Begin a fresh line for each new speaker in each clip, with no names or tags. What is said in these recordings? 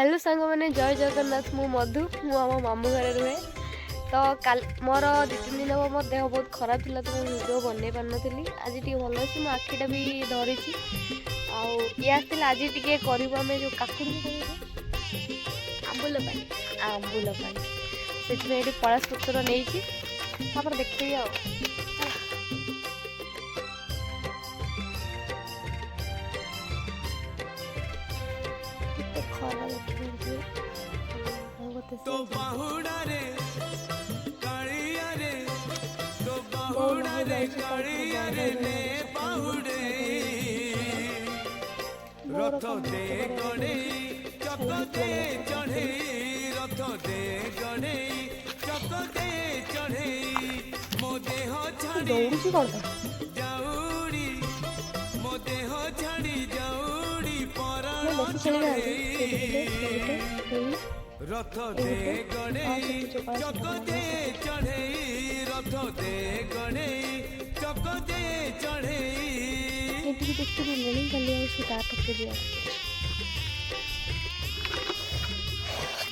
Hello सांग मैंने जय जगन्नाथ मु मधु मु आम मामू घर रुहे तो काल मोर 2-3 दिन हम मो देह बहुत खराब था तो वीडियो बनई पार नी आज टी भल अच्छी मो आखिटा भी धरी आए आज टे करूँ आम जो काकुड़ी आंबुल पानी से पलाश पत्र नहीं देखी आ तो बाहुड़ा रे कालिया रे तो बाहुड़ा रे कालिया रे ने बाहुड़े रथ दे गणे चक दे चढ़े रथ दे गणे चक दे चढ़े मो देह छाड़ी जाऊड़ी मो देह छाड़ी जाऊड़ी पराण रथ दे गणे चक दे चढ़े रथ दे गणे चक दे चढ़े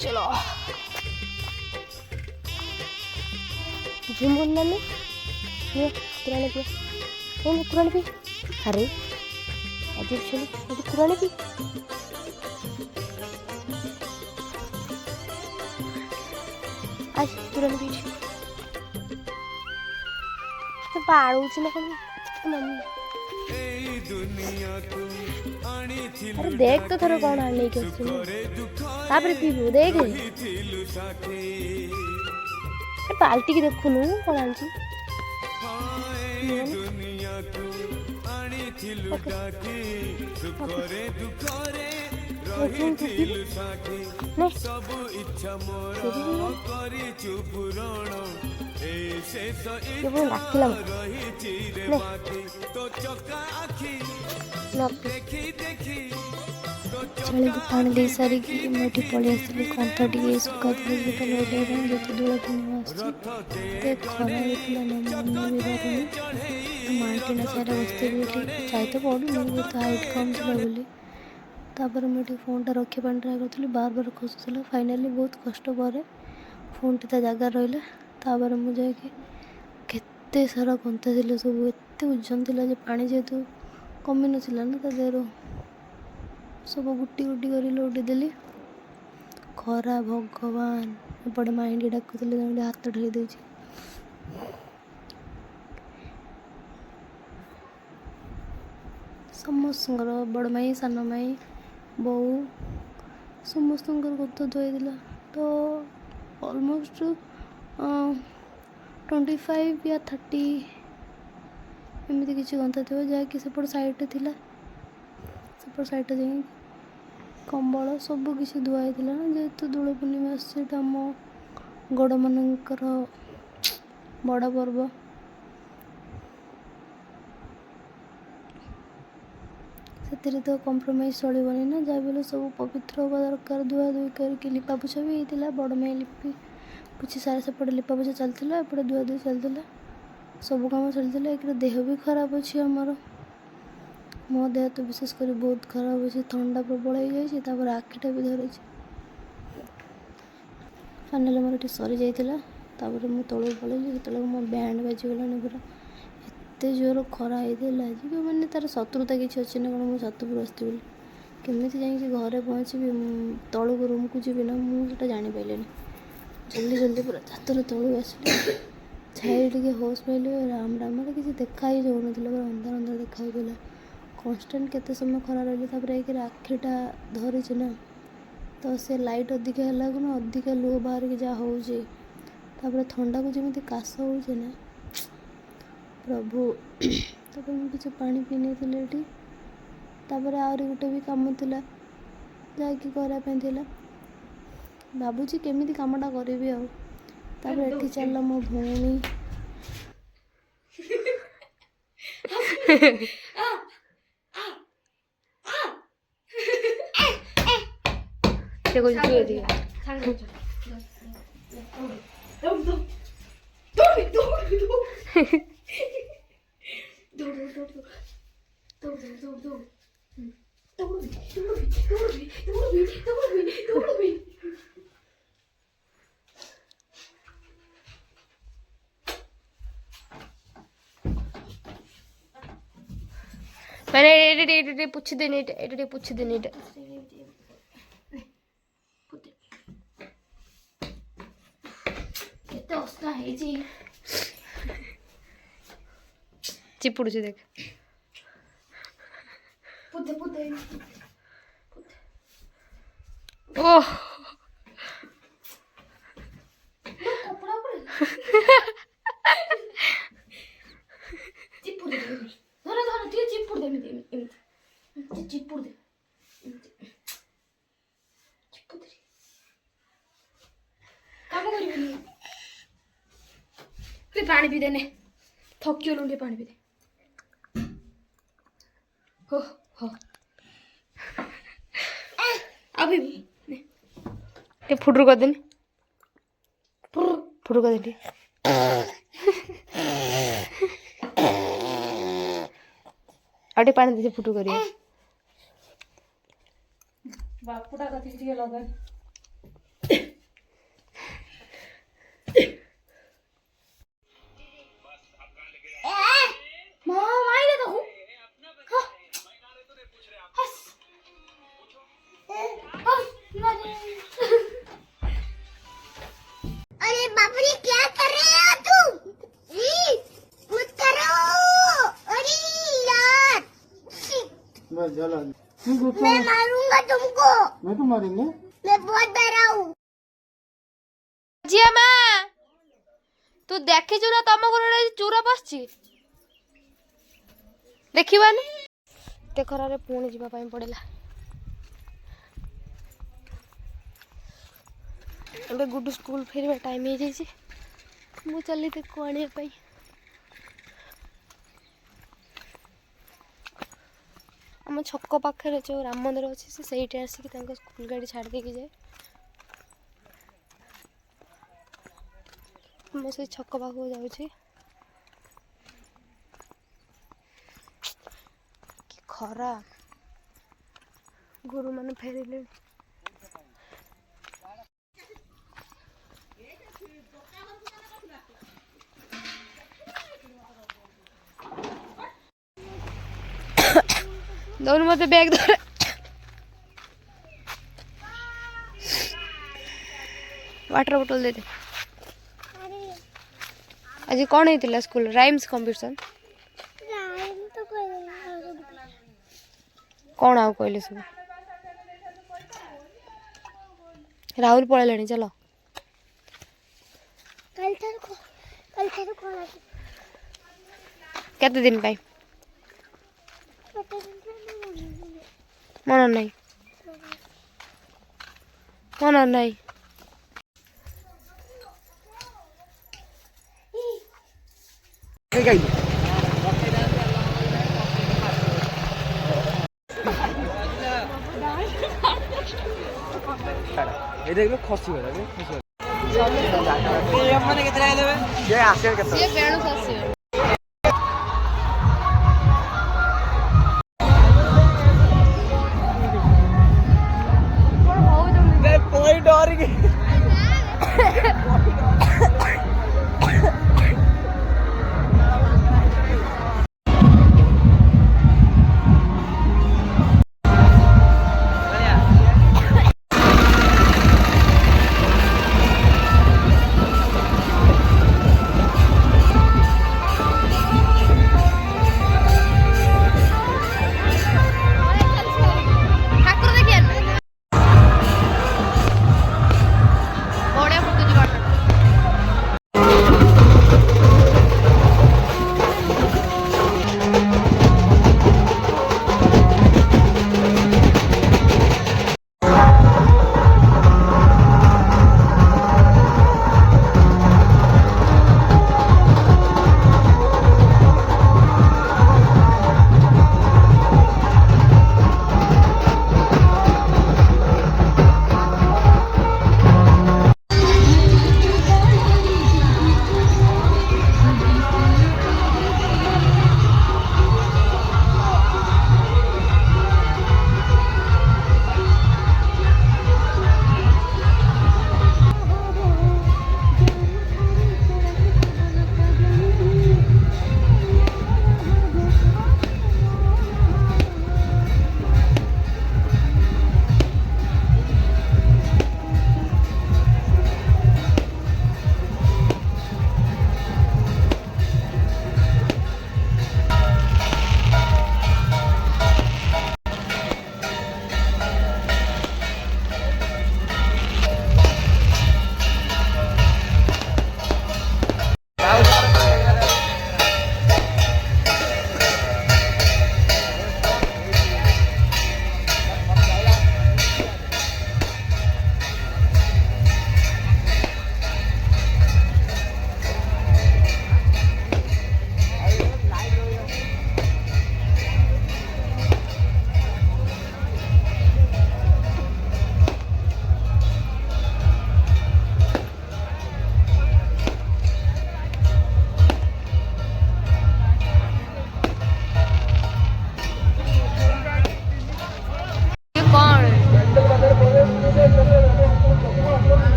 चलो झुम बोलना नहीं पुराने भी पुराने भी अरे अजीब चलो पुराने भी आज पुराने भी तो पाड़ूची ना कौन अरे देख तो थोड़ा कौन आने के तापर पीबू देख बाल्टी की देखु नु कौन आंची सब इच्छा मोर करी चुपुरण ए शेष इच्छा रही चिरे बाकी तो चका आखी देखी देखी चले पानी दे सारी की मोटी पड़ी आसली कंथा टी सुका थे गोटे लोडे रे जते दूर दिन आसी ते खरा इतला न मन भी मार्केट सारा वस्ती भी चाहे तो पड़ू नहीं तो हाइट कम थी बोली तापर मुझे फोन टा रखी ट्राए करी बार बार खसुला फाइनाली बहुत कष्ट पर फोन टी जगह रहा तापर मुझे केते सारा कंथा थी सब एत ओजन थी पानी जेहेतु कमी नाला ना देर सब गुटी गुटी कर लौटी देली खरा भगवान एपटे माइंड डाकुले हाथ ढाई दे समस्त बड़ माई सान माई बो समस्त कथा धोईला तो ऑलमोस्ट 25 या 30 एमती किसी गंथा थी जहाँकि सेपट साइड थी सेपट साइड जा कंबल सब किसी धुआई जेहेतु दोल पूर्णिमा आम गड़ मानकर बड़ पर्व से तो कम्प्रोमाइज चलनी ना जहाँ भी सब पवित्र हवा दरकार धुआ धुई करके लिपा पोछा भी होता बड़ माई लिपि पोछी सारा सेपटे लिपा पोछा चलता एपटे धुआ धुई चलता सब कम चलता एक देह भी खराब अच्छी आमर मो देह तो विशेषकर बहुत खराब अच्छे ठंडा प्रबल हो जाए आखिटा भी धरी फाइनाल मोर ये सरी जाता मुझे तौक पलैली से मो बैंड बाजीगलानी पूरा एत जोर खरा होता कि मैंने तार शत्रुता किसी अच्छे ना कौन मुझे छतपुर आसती केमी जाकि घरे पहुँची तौक रूम को जी ना मुझे जापारे जल्दी जल्दी पूरा छतर तौक आसली छाई टे होश पाइली राम राम मतलब किसी देखा ही जाऊन पूरा अंधार अंधार देखा कन्स्टाट केते समय खरा रही एक आखिटा धरी ना तो से लाइट अधिक है ना अधिक लुह बाहर की जहाँ हो ठंडा को जमी काश हो प्रभु तब मुझे पानी पी नहीं तापर आहरी गोटे भी कम थिला जाकि करापी भावुची केमी कमटा करी आठ चल मो भौणी ମାନେ ଏଇଟା ପୁଛି ଦେନି ଏଇଟା ପୁଛି ଦେନି ଏଇଟା
କେତେ ଅସ୍ନା ହେଇଛି
ଚିପୁଡୁଛି ଦେଖ
ପୁତେ ପୁତେ
ଓହ
କପଡ଼ା ଉପରେ ଚିପୁଡି ଦେ ଧର ଧର ଟିକେ ଚିପୁଡି ଦେ ଏମିତି ଚିପୁଡି ଦେ ଚିପୁଡି ଦେ କାମ କରିବିନି ଟିକେ ପାଣି ପିଇ ଦେନେ ଥକି ଗଲୁ ଟିକେ ପାଣି ପିଇ ଦେ हो हो अभी
ये फुटरू कर देनी फुटरू कर देनी आटे पानी दे फुटू करिए
बापुटा कथि ଟିକେ ଲଗା
अरे बाप रे क्या कर रहे हो तुम मत करो अरे यार
बस जला
मैं मारूंगा तुमको
मैं तो मारेंगे
मैं बहुत डरा हूँ
झिया माँ तू देखिଛୁ ନା ତମ ଘରେ ଚୁରା ପଶଛି ଦେଖିବାନି ଏତେ ଖରାରେ ପୁଣି ଯିବା ପାଇଁ ପଡ଼ିଲା ଏବେ ଗୁଡୁ ସ୍କୁଲ ଫେରିବା ଟାଇମ୍ ହେଇଯାଇଛି ମୁଁ ଚାଲି ତାକୁ ଆଣିବା ପାଇଁ ଆମ ଛକ ପାଖରେ ଯେଉଁ ରାମ ମନ୍ଦିର ଅଛି ସେ ସେଇଠି ଆସିକି ତାଙ୍କ ସ୍କୁଲ ଗାଡ଼ି ଛାଡ଼ି ଦେଇକି ଯାଏ ମୁଁ ସେଇ ଛକ ପାଖକୁ ଯାଉଛି କି ଖରା ଗୁରୁମାନେ ଫେରିଲେଣି दौड़ मत बैग धर वाटर बोतल दे दे आज कौन होता स्कूल राइम्स कंपटीशन कौन आउ कहले सब राहुल पळेलाणी चलो केते दिन पाई मन नहीं मन नहीं
देखो खसी गला ये माने केतरा देबे ये आसे केतरा
ये बेणु सासी
कोई डर गई
बड़े फुटुची वाटर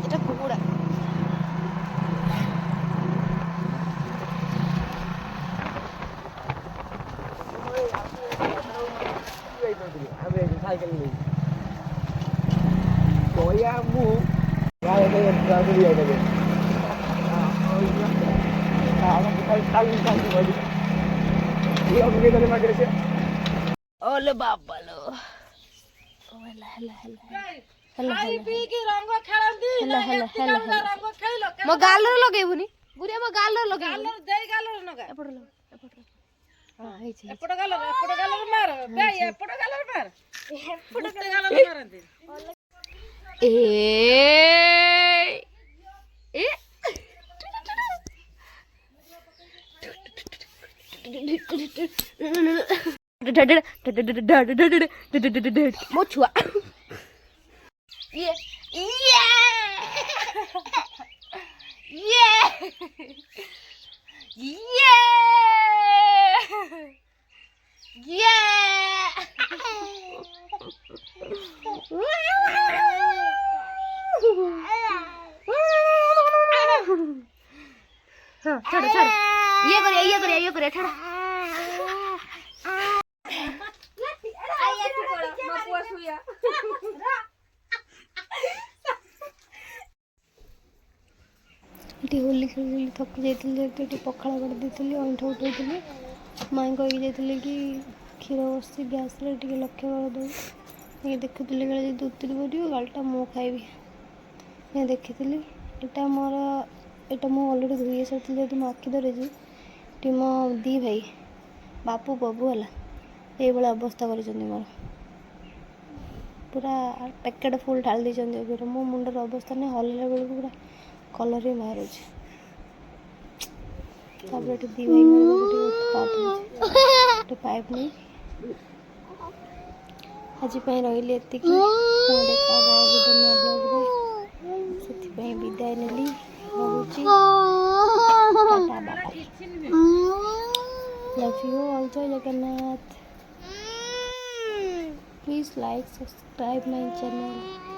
এটা কুকুরা
साइकिल में तो यार वो गाय ने ड्राइवर दिया था
ओले बाबा लो हेला हेला हेला हेला ମୋ ଗାଲରେ ଲଗେଇବୁନି ଗୁରିଆ ମୋ ଗାଲରେ ଲଗେଇବୁ ଏପଟ ହଁ ହେଇଛି
ଏପଟ ଗାଲରେ ମାର ବେ ଏପଟ ଗାଲରେ ମାର ଏପଟ ଗାଲରେ ମାରନ୍ତି
ଏ ଏ ମୋ ଛୁଆ ଇଏ ଇଏ ଇଏ ଇଏ हाँ छोड़ो छोड़ो ये करिए छोड़ो ये होली खेली थकी जाती पखाड़ कर अंठ उठे माई कही कि क्षीर बस गैस लक्ष्य कर दे ये देखुली गले दूतरी कर गालटा मु खाइबी ये देखी यहाँ मोर यहाँ मुझे अलरेडी धोई सारी जेहतु मो आखि धरी मो दी भाई बापू बबू है ये अवस्था कर मोर पूरा पैकेट फुल ढाल दी मो मुंडर अवस्था नहीं हल्ला बेलू पूरा कलर ही बाहर दी भाई पाइप नहीं आज रही एति देखा से विदाय नेली लव यू ऑल जय Jagannath please like subscribe my channel.